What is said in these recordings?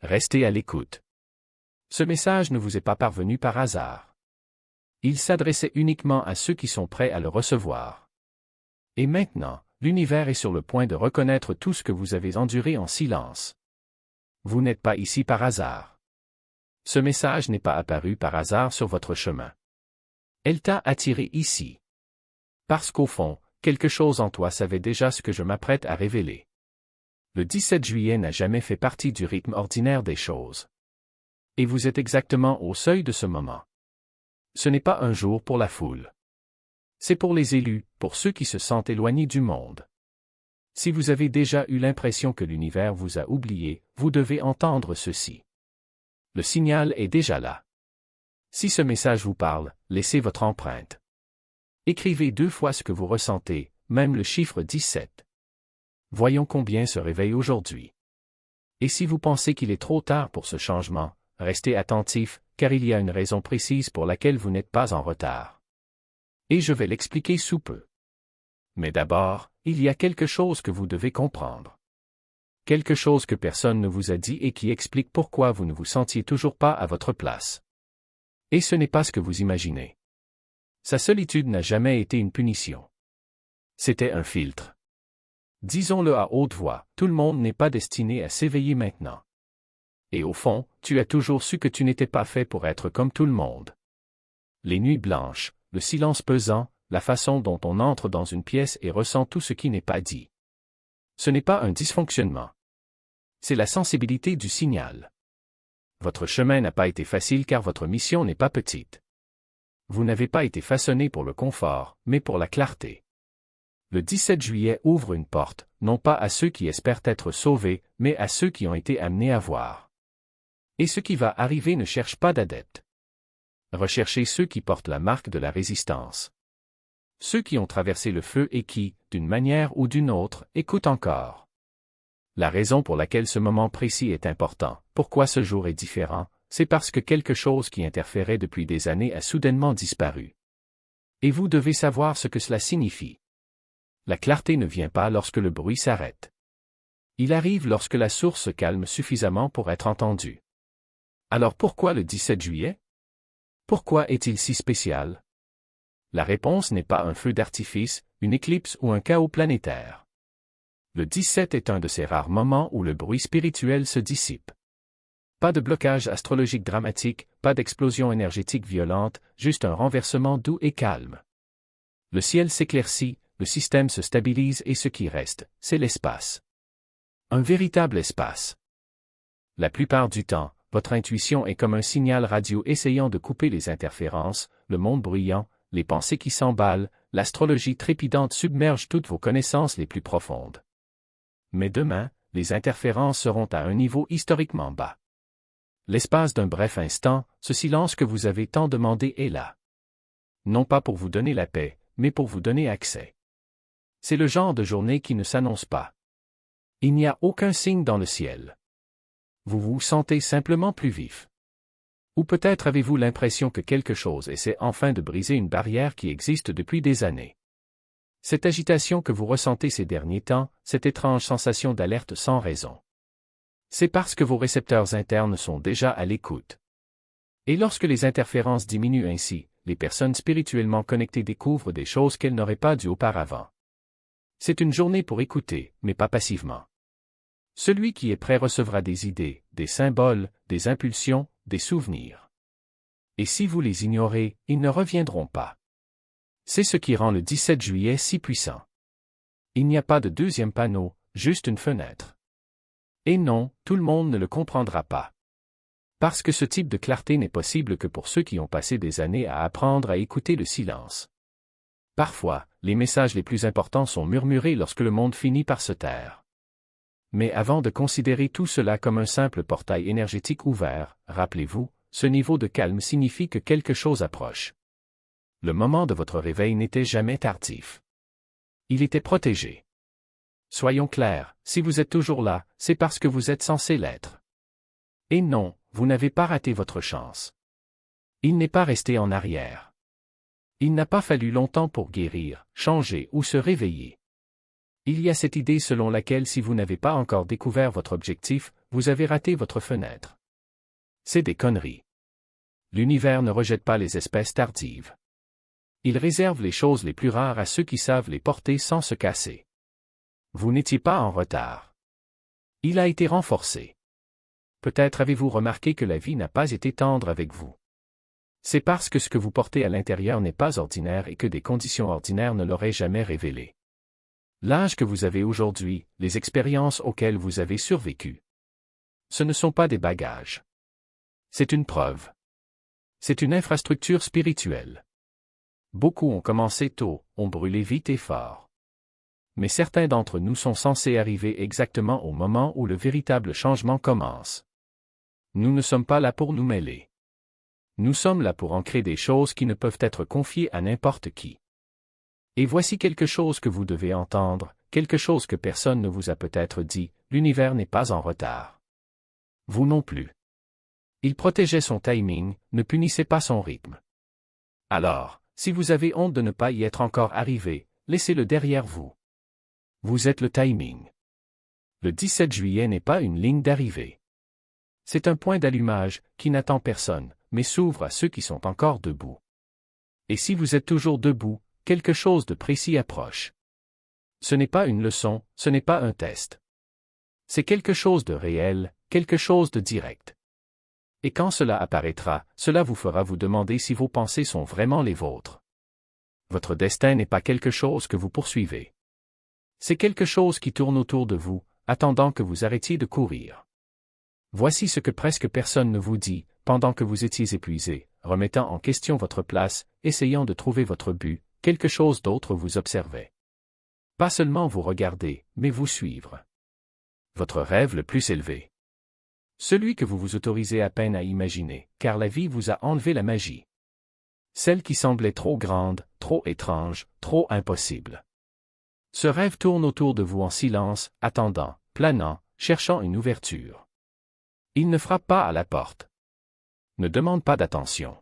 Restez à l'écoute. Ce message ne vous est pas parvenu par hasard. Il s'adressait uniquement à ceux qui sont prêts à le recevoir. Et maintenant, l'univers est sur le point de reconnaître tout ce que vous avez enduré en silence. Vous n'êtes pas ici par hasard. Ce message n'est pas apparu par hasard sur votre chemin. Elle t'a attiré ici. Parce qu'au fond, quelque chose en toi savait déjà ce que je m'apprête à révéler. Le 17 juillet n'a jamais fait partie du rythme ordinaire des choses. Et vous êtes exactement au seuil de ce moment. Ce n'est pas un jour pour la foule. C'est pour les élus, pour ceux qui se sentent éloignés du monde. Si vous avez déjà eu l'impression que l'univers vous a oublié, vous devez entendre ceci. Le signal est déjà là. Si ce message vous parle, laissez votre empreinte. Écrivez 2 fois ce que vous ressentez, même le chiffre 17. Voyons combien se réveille aujourd'hui. Et si vous pensez qu'il est trop tard pour ce changement, restez attentif, car il y a une raison précise pour laquelle vous n'êtes pas en retard. Et je vais l'expliquer sous peu. Mais d'abord, il y a quelque chose que vous devez comprendre. Quelque chose que personne ne vous a dit et qui explique pourquoi vous ne vous sentiez toujours pas à votre place. Et ce n'est pas ce que vous imaginez. Sa solitude n'a jamais été une punition. C'était un filtre. Disons-le à haute voix, tout le monde n'est pas destiné à s'éveiller maintenant. Et au fond, tu as toujours su que tu n'étais pas fait pour être comme tout le monde. Les nuits blanches, le silence pesant, la façon dont on entre dans une pièce et ressent tout ce qui n'est pas dit. Ce n'est pas un dysfonctionnement. C'est la sensibilité du signal. Votre chemin n'a pas été facile car votre mission n'est pas petite. Vous n'avez pas été façonné pour le confort, mais pour la clarté. Le 17 juillet ouvre une porte, non pas à ceux qui espèrent être sauvés, mais à ceux qui ont été amenés à voir. Et ce qui va arriver ne cherche pas d'adeptes. Recherchez ceux qui portent la marque de la résistance. Ceux qui ont traversé le feu et qui, d'une manière ou d'une autre, écoutent encore. La raison pour laquelle ce moment précis est important, pourquoi ce jour est différent, c'est parce que quelque chose qui interférait depuis des années a soudainement disparu. Et vous devez savoir ce que cela signifie. La clarté ne vient pas lorsque le bruit s'arrête. Il arrive lorsque la source se calme suffisamment pour être entendue. Alors pourquoi le 17 juillet? Pourquoi est-il si spécial? La réponse n'est pas un feu d'artifice, une éclipse ou un chaos planétaire. Le 17 est un de ces rares moments où le bruit spirituel se dissipe. Pas de blocage astrologique dramatique, pas d'explosion énergétique violente, juste un renversement doux et calme. Le ciel s'éclaircit, le système se stabilise et ce qui reste, c'est l'espace. Un véritable espace. La plupart du temps, votre intuition est comme un signal radio essayant de couper les interférences, le monde bruyant, les pensées qui s'emballent, l'astrologie trépidante submerge toutes vos connaissances les plus profondes. Mais demain, les interférences seront à un niveau historiquement bas. L'espace d'un bref instant, ce silence que vous avez tant demandé est là. Non pas pour vous donner la paix, mais pour vous donner accès. C'est le genre de journée qui ne s'annonce pas. Il n'y a aucun signe dans le ciel. Vous vous sentez simplement plus vif. Ou peut-être avez-vous l'impression que quelque chose essaie enfin de briser une barrière qui existe depuis des années. Cette agitation que vous ressentez ces derniers temps, cette étrange sensation d'alerte sans raison. C'est parce que vos récepteurs internes sont déjà à l'écoute. Et lorsque les interférences diminuent ainsi, les personnes spirituellement connectées découvrent des choses qu'elles n'auraient pas dues auparavant. C'est une journée pour écouter, mais pas passivement. Celui qui est prêt recevra des idées, des symboles, des impulsions, des souvenirs. Et si vous les ignorez, ils ne reviendront pas. C'est ce qui rend le 17 juillet si puissant. Il n'y a pas de deuxième panneau, juste une fenêtre. Et non, tout le monde ne le comprendra pas. Parce que ce type de clarté n'est possible que pour ceux qui ont passé des années à apprendre à écouter le silence. Parfois, les messages les plus importants sont murmurés lorsque le monde finit par se taire. Mais avant de considérer tout cela comme un simple portail énergétique ouvert, rappelez-vous, ce niveau de calme signifie que quelque chose approche. Le moment de votre réveil n'était jamais tardif. Il était protégé. Soyons clairs, si vous êtes toujours là, c'est parce que vous êtes censé l'être. Et non, vous n'avez pas raté votre chance. Il n'est pas resté en arrière. Il n'a pas fallu longtemps pour guérir, changer ou se réveiller. Il y a cette idée selon laquelle si vous n'avez pas encore découvert votre objectif, vous avez raté votre fenêtre. C'est des conneries. L'univers ne rejette pas les espèces tardives. Il réserve les choses les plus rares à ceux qui savent les porter sans se casser. Vous n'étiez pas en retard. Il a été renforcé. Peut-être avez-vous remarqué que la vie n'a pas été tendre avec vous. C'est parce que ce que vous portez à l'intérieur n'est pas ordinaire et que des conditions ordinaires ne l'auraient jamais révélé. L'âge que vous avez aujourd'hui, les expériences auxquelles vous avez survécu. Ce ne sont pas des bagages. C'est une preuve. C'est une infrastructure spirituelle. Beaucoup ont commencé tôt, ont brûlé vite et fort. Mais certains d'entre nous sont censés arriver exactement au moment où le véritable changement commence. Nous ne sommes pas là pour nous mêler. Nous sommes là pour ancrer des choses qui ne peuvent être confiées à n'importe qui. Et voici quelque chose que vous devez entendre, quelque chose que personne ne vous a peut-être dit, l'univers n'est pas en retard. Vous non plus. Il protégeait son timing, ne punissait pas son rythme. Alors, si vous avez honte de ne pas y être encore arrivé, laissez-le derrière vous. Vous êtes le timing. Le 17 juillet n'est pas une ligne d'arrivée. C'est un point d'allumage qui n'attend personne, mais s'ouvre à ceux qui sont encore debout. Et si vous êtes toujours debout, quelque chose de précis approche. Ce n'est pas une leçon, ce n'est pas un test. C'est quelque chose de réel, quelque chose de direct. Et quand cela apparaîtra, cela vous fera vous demander si vos pensées sont vraiment les vôtres. Votre destin n'est pas quelque chose que vous poursuivez. C'est quelque chose qui tourne autour de vous, attendant que vous arrêtiez de courir. Voici ce que presque personne ne vous dit, pendant que vous étiez épuisé, remettant en question votre place, essayant de trouver votre but, quelque chose d'autre vous observait. Pas seulement vous regarder, mais vous suivre. Votre rêve le plus élevé. Celui que vous vous autorisez à peine à imaginer, car la vie vous a enlevé la magie. Celle qui semblait trop grande, trop étrange, trop impossible. Ce rêve tourne autour de vous en silence, attendant, planant, cherchant une ouverture. Il ne frappe pas à la porte. Ne demande pas d'attention.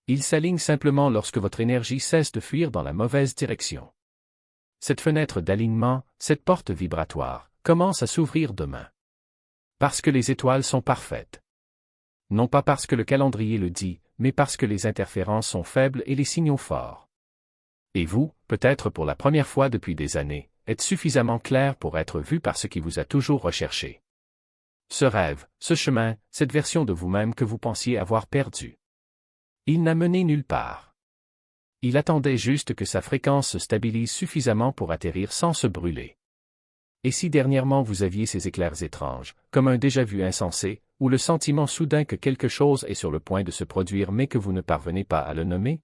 Il s'aligne simplement lorsque votre énergie cesse de fuir dans la mauvaise direction. Cette fenêtre d'alignement, cette porte vibratoire, commence à s'ouvrir demain. Parce que les étoiles sont parfaites. Non pas parce que le calendrier le dit, mais parce que les interférences sont faibles et les signaux forts. Et vous, peut-être pour la première fois depuis des années, êtes suffisamment clair pour être vu par ce qui vous a toujours recherché. Ce rêve, ce chemin, cette version de vous-même que vous pensiez avoir perdue. Il n'a mené nulle part. Il attendait juste que sa fréquence se stabilise suffisamment pour atterrir sans se brûler. Et si dernièrement vous aviez ces éclairs étranges, comme un déjà-vu insensé, ou le sentiment soudain que quelque chose est sur le point de se produire mais que vous ne parvenez pas à le nommer?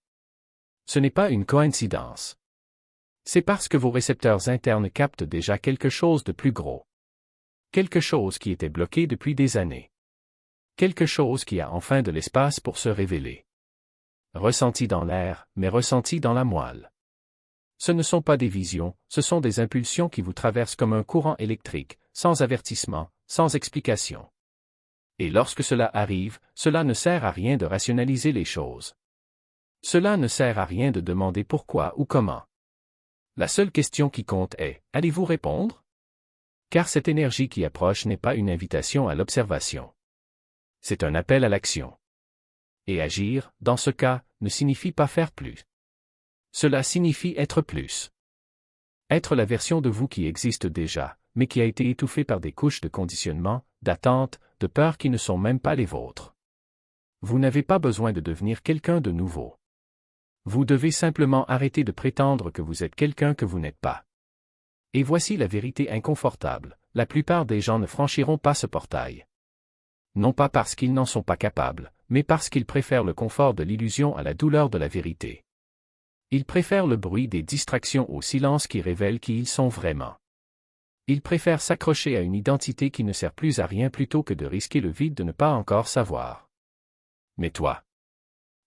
Ce n'est pas une coïncidence. C'est parce que vos récepteurs internes captent déjà quelque chose de plus gros. Quelque chose qui était bloqué depuis des années. Quelque chose qui a enfin de l'espace pour se révéler. Ressenti dans l'air, mais ressenti dans la moelle. Ce ne sont pas des visions, ce sont des impulsions qui vous traversent comme un courant électrique, sans avertissement, sans explication. Et lorsque cela arrive, cela ne sert à rien de rationaliser les choses. Cela ne sert à rien de demander pourquoi ou comment. La seule question qui compte est, allez-vous répondre? Car cette énergie qui approche n'est pas une invitation à l'observation. C'est un appel à l'action. Et agir, dans ce cas, ne signifie pas faire plus. Cela signifie être plus. Être la version de vous qui existe déjà, mais qui a été étouffée par des couches de conditionnement, d'attente, de peur qui ne sont même pas les vôtres. Vous n'avez pas besoin de devenir quelqu'un de nouveau. Vous devez simplement arrêter de prétendre que vous êtes quelqu'un que vous n'êtes pas. Et voici la vérité inconfortable, la plupart des gens ne franchiront pas ce portail. Non pas parce qu'ils n'en sont pas capables, mais parce qu'ils préfèrent le confort de l'illusion à la douleur de la vérité. Ils préfèrent le bruit des distractions au silence qui révèle qui ils sont vraiment. Ils préfèrent s'accrocher à une identité qui ne sert plus à rien plutôt que de risquer le vide de ne pas encore savoir. Mais toi,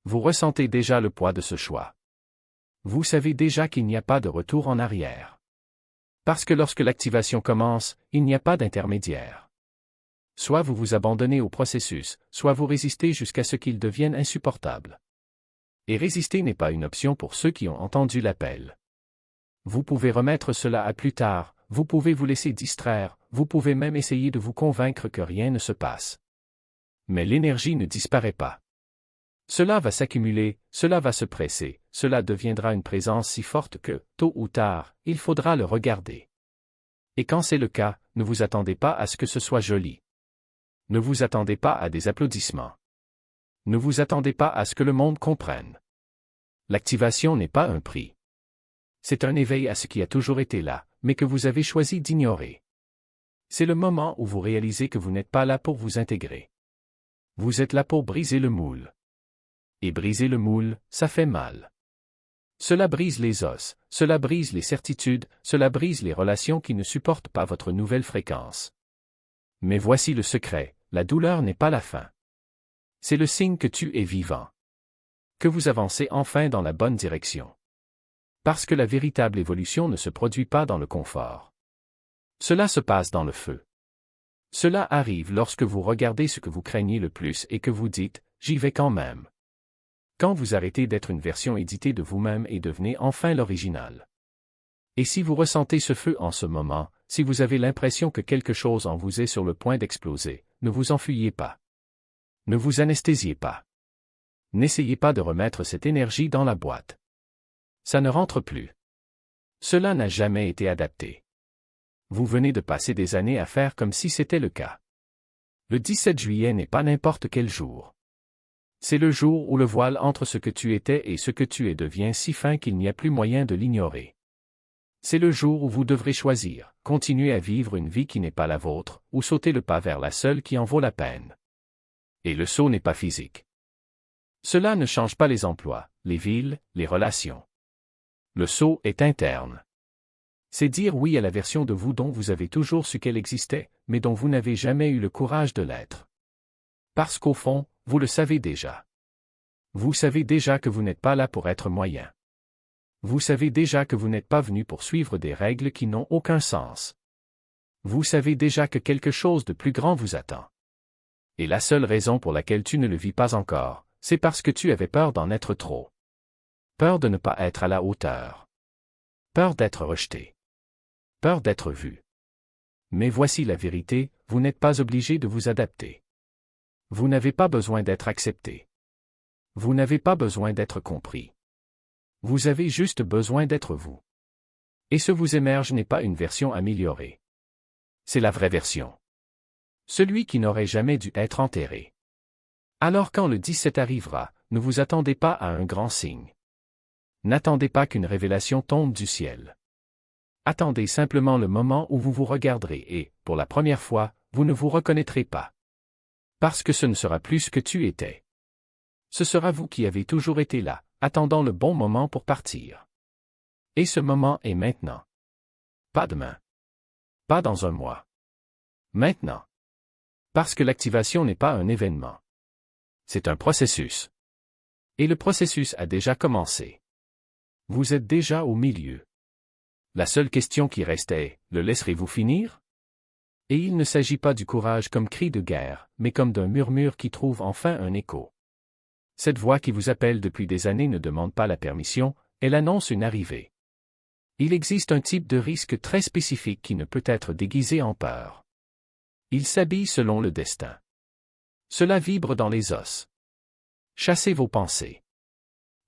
vous ressentez déjà le poids de ce choix. Vous savez déjà qu'il n'y a pas de retour en arrière. Parce que lorsque l'activation commence, il n'y a pas d'intermédiaire. Soit vous vous abandonnez au processus, soit vous résistez jusqu'à ce qu'il devienne insupportable. Et résister n'est pas une option pour ceux qui ont entendu l'appel. Vous pouvez remettre cela à plus tard, vous pouvez vous laisser distraire, vous pouvez même essayer de vous convaincre que rien ne se passe. Mais l'énergie ne disparaît pas. Cela va s'accumuler, cela va se presser, cela deviendra une présence si forte que, tôt ou tard, il faudra le regarder. Et quand c'est le cas, ne vous attendez pas à ce que ce soit joli. Ne vous attendez pas à des applaudissements. Ne vous attendez pas à ce que le monde comprenne. L'activation n'est pas un prix. C'est un éveil à ce qui a toujours été là, mais que vous avez choisi d'ignorer. C'est le moment où vous réalisez que vous n'êtes pas là pour vous intégrer. Vous êtes là pour briser le moule. Et briser le moule, ça fait mal. Cela brise les os, cela brise les certitudes, cela brise les relations qui ne supportent pas votre nouvelle fréquence. Mais voici le secret, la douleur n'est pas la fin. C'est le signe que tu es vivant. Que vous avancez enfin dans la bonne direction. Parce que la véritable évolution ne se produit pas dans le confort. Cela se passe dans le feu. Cela arrive lorsque vous regardez ce que vous craignez le plus et que vous dites « j'y vais quand même ». Quand vous arrêtez d'être une version éditée de vous-même et devenez enfin l'original. Et si vous ressentez ce feu en ce moment, si vous avez l'impression que quelque chose en vous est sur le point d'exploser, ne vous enfuyez pas. Ne vous anesthésiez pas. N'essayez pas de remettre cette énergie dans la boîte. Ça ne rentre plus. Cela n'a jamais été adapté. Vous venez de passer des années à faire comme si c'était le cas. Le 17 juillet n'est pas n'importe quel jour. C'est le jour où le voile entre ce que tu étais et ce que tu es devient si fin qu'il n'y a plus moyen de l'ignorer. C'est le jour où vous devrez choisir, continuer à vivre une vie qui n'est pas la vôtre, ou sauter le pas vers la seule qui en vaut la peine. Et le saut n'est pas physique. Cela ne change pas les emplois, les villes, les relations. Le saut est interne. C'est dire oui à la version de vous dont vous avez toujours su qu'elle existait, mais dont vous n'avez jamais eu le courage de l'être. Parce qu'au fond, vous le savez déjà. Vous savez déjà que vous n'êtes pas là pour être moyen. Vous savez déjà que vous n'êtes pas venu pour suivre des règles qui n'ont aucun sens. Vous savez déjà que quelque chose de plus grand vous attend. Et la seule raison pour laquelle tu ne le vis pas encore, c'est parce que tu avais peur d'en être trop. Peur de ne pas être à la hauteur. Peur d'être rejeté. Peur d'être vu. Mais voici la vérité, vous n'êtes pas obligé de vous adapter. Vous n'avez pas besoin d'être accepté. Vous n'avez pas besoin d'être compris. Vous avez juste besoin d'être vous. Et ce vous émerge n'est pas une version améliorée. C'est la vraie version. Celui qui n'aurait jamais dû être enterré. Alors quand le 17 arrivera, ne vous attendez pas à un grand signe. N'attendez pas qu'une révélation tombe du ciel. Attendez simplement le moment où vous vous regarderez et, pour la première fois, vous ne vous reconnaîtrez pas. Parce que ce ne sera plus ce que tu étais. Ce sera vous qui avez toujours été là, attendant le bon moment pour partir. Et ce moment est maintenant. Pas demain. Pas dans un mois. Maintenant. Parce que l'activation n'est pas un événement. C'est un processus. Et le processus a déjà commencé. Vous êtes déjà au milieu. La seule question qui reste est, le laisserez-vous finir? Et il ne s'agit pas du courage comme cri de guerre, mais comme d'un murmure qui trouve enfin un écho. Cette voix qui vous appelle depuis des années ne demande pas la permission, elle annonce une arrivée. Il existe un type de risque très spécifique qui ne peut être déguisé en peur. Il s'habille selon le destin. Cela vibre dans les os. Chassez vos pensées.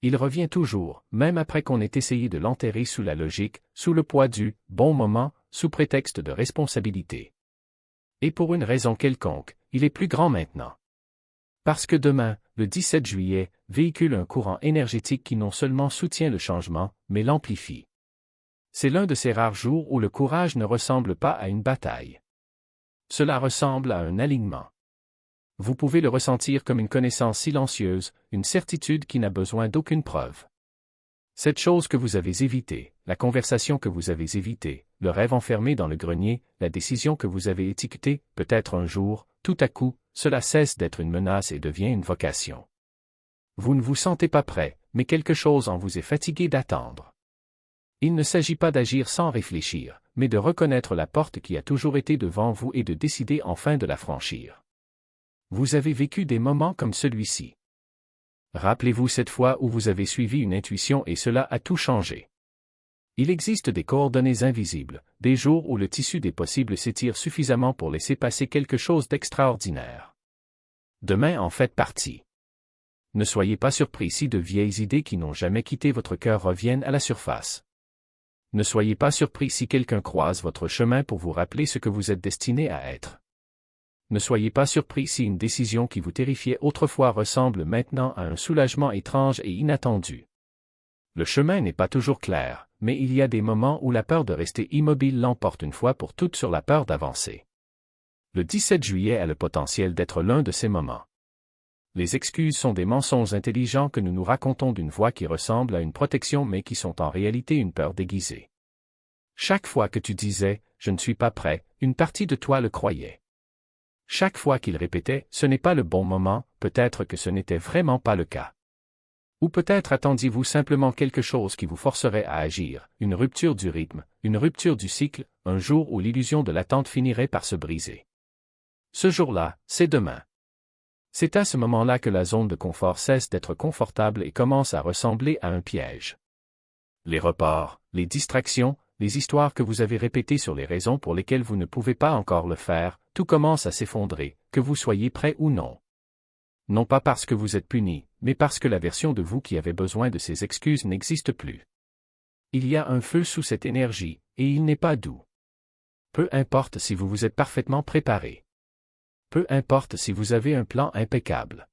Il revient toujours, même après qu'on ait essayé de l'enterrer sous la logique, sous le poids du « bon moment », sous prétexte de responsabilité. Et pour une raison quelconque, il est plus grand maintenant. Parce que demain, le 17 juillet, véhicule un courant énergétique qui non seulement soutient le changement, mais l'amplifie. C'est l'un de ces rares jours où le courage ne ressemble pas à une bataille. Cela ressemble à un alignement. Vous pouvez le ressentir comme une connaissance silencieuse, une certitude qui n'a besoin d'aucune preuve. Cette chose que vous avez évitée, la conversation que vous avez évitée, le rêve enfermé dans le grenier, la décision que vous avez étiquetée, peut-être un jour, tout à coup, cela cesse d'être une menace et devient une vocation. Vous ne vous sentez pas prêt, mais quelque chose en vous est fatigué d'attendre. Il ne s'agit pas d'agir sans réfléchir, mais de reconnaître la porte qui a toujours été devant vous et de décider enfin de la franchir. Vous avez vécu des moments comme celui-ci. Rappelez-vous cette fois où vous avez suivi une intuition et cela a tout changé. Il existe des coordonnées invisibles, des jours où le tissu des possibles s'étire suffisamment pour laisser passer quelque chose d'extraordinaire. Demain en fait partie. Ne soyez pas surpris si de vieilles idées qui n'ont jamais quitté votre cœur reviennent à la surface. Ne soyez pas surpris si quelqu'un croise votre chemin pour vous rappeler ce que vous êtes destiné à être. Ne soyez pas surpris si une décision qui vous terrifiait autrefois ressemble maintenant à un soulagement étrange et inattendu. Le chemin n'est pas toujours clair, mais il y a des moments où la peur de rester immobile l'emporte une fois pour toutes sur la peur d'avancer. Le 17 juillet a le potentiel d'être l'un de ces moments. Les excuses sont des mensonges intelligents que nous nous racontons d'une voix qui ressemble à une protection mais qui sont en réalité une peur déguisée. Chaque fois que tu disais « je ne suis pas prêt », une partie de toi le croyait. Chaque fois qu'il répétait « ce n'est pas le bon moment », peut-être que ce n'était vraiment pas le cas. Ou peut-être attendiez-vous simplement quelque chose qui vous forcerait à agir, une rupture du rythme, une rupture du cycle, un jour où l'illusion de l'attente finirait par se briser. Ce jour-là, c'est demain. C'est à ce moment-là que la zone de confort cesse d'être confortable et commence à ressembler à un piège. Les reports, les distractions, les histoires que vous avez répétées sur les raisons pour lesquelles vous ne pouvez pas encore le faire, tout commence à s'effondrer, que vous soyez prêt ou non. Non pas parce que vous êtes puni, mais parce que la version de vous qui avait besoin de ces excuses n'existe plus. Il y a un feu sous cette énergie, et il n'est pas doux. Peu importe si vous vous êtes parfaitement préparé. Peu importe si vous avez un plan impeccable.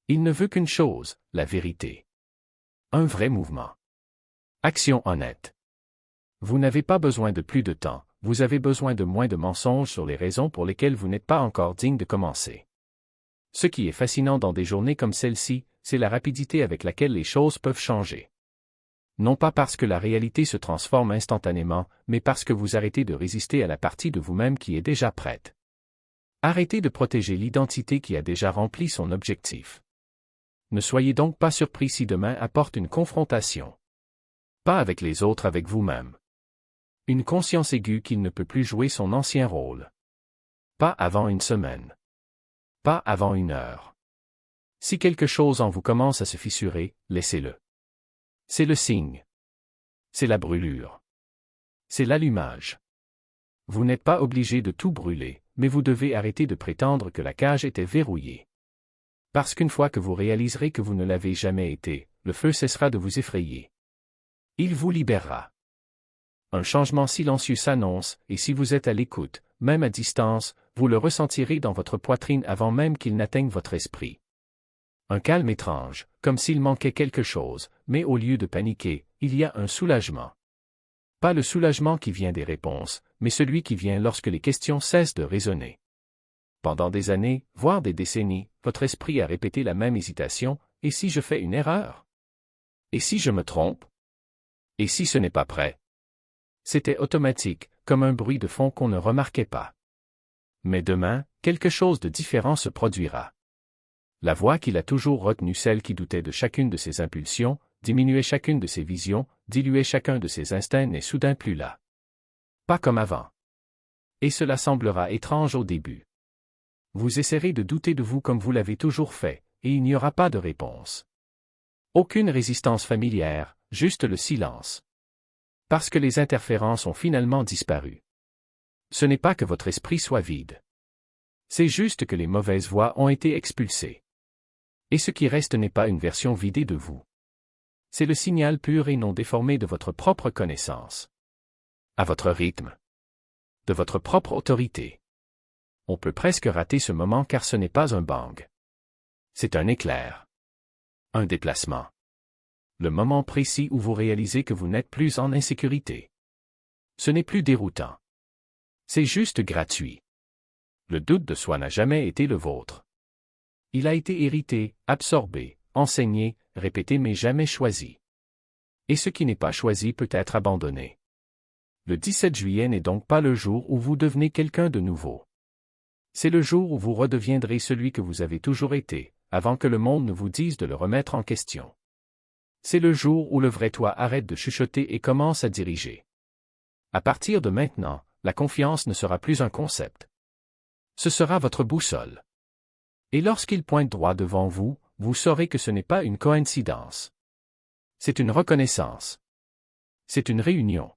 Il ne veut qu'une chose, la vérité. Un vrai mouvement. Action honnête. Vous n'avez pas besoin de plus de temps, vous avez besoin de moins de mensonges sur les raisons pour lesquelles vous n'êtes pas encore digne de commencer. Ce qui est fascinant dans des journées comme celle-ci, c'est la rapidité avec laquelle les choses peuvent changer. Non pas parce que la réalité se transforme instantanément, mais parce que vous arrêtez de résister à la partie de vous-même qui est déjà prête. Arrêtez de protéger l'identité qui a déjà rempli son objectif. Ne soyez donc pas surpris si demain apporte une confrontation. Pas avec les autres, avec vous-même. Une conscience aiguë qu'il ne peut plus jouer son ancien rôle. Pas avant une semaine. Pas avant une heure. Si quelque chose en vous commence à se fissurer, laissez-le. C'est le signe. C'est la brûlure. C'est l'allumage. Vous n'êtes pas obligé de tout brûler, mais vous devez arrêter de prétendre que la cage était verrouillée. Parce qu'une fois que vous réaliserez que vous ne l'avez jamais été, le feu cessera de vous effrayer. Il vous libérera. Un changement silencieux s'annonce, et si vous êtes à l'écoute, même à distance, vous le ressentirez dans votre poitrine avant même qu'il n'atteigne votre esprit. Un calme étrange, comme s'il manquait quelque chose, mais au lieu de paniquer, il y a un soulagement. Pas le soulagement qui vient des réponses, mais celui qui vient lorsque les questions cessent de résonner. Pendant des années, voire des décennies, votre esprit a répété la même hésitation, et si je fais une erreur? Et si je me trompe? Et si ce n'est pas prêt? C'était automatique, comme un bruit de fond qu'on ne remarquait pas. Mais demain, quelque chose de différent se produira. La voix qui l'a toujours retenu, celle qui doutait de chacune de ses impulsions, diminuait chacune de ses visions, diluait chacun de ses instincts, n'est soudain plus là. Pas comme avant. Et cela semblera étrange au début. Vous essaierez de douter de vous comme vous l'avez toujours fait, et il n'y aura pas de réponse. Aucune résistance familière, juste le silence. Parce que les interférences ont finalement disparu. Ce n'est pas que votre esprit soit vide. C'est juste que les mauvaises voix ont été expulsées. Et ce qui reste n'est pas une version vidée de vous. C'est le signal pur et non déformé de votre propre connaissance. À votre rythme. De votre propre autorité. On peut presque rater ce moment car ce n'est pas un bang. C'est un éclair. Un déplacement. Le moment précis où vous réalisez que vous n'êtes plus en insécurité. Ce n'est plus déroutant. C'est juste gratuit. Le doute de soi n'a jamais été le vôtre. Il a été hérité, absorbé, enseigné, répété mais jamais choisi. Et ce qui n'est pas choisi peut être abandonné. Le 17 juillet n'est donc pas le jour où vous devenez quelqu'un de nouveau. C'est le jour où vous redeviendrez celui que vous avez toujours été, avant que le monde ne vous dise de le remettre en question. C'est le jour où le vrai toi arrête de chuchoter et commence à diriger. À partir de maintenant, la confiance ne sera plus un concept. Ce sera votre boussole. Et lorsqu'il pointe droit devant vous, vous saurez que ce n'est pas une coïncidence. C'est une reconnaissance. C'est une réunion.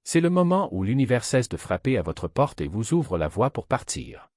C'est le moment où l'univers cesse de frapper à votre porte et vous ouvre la voie pour partir.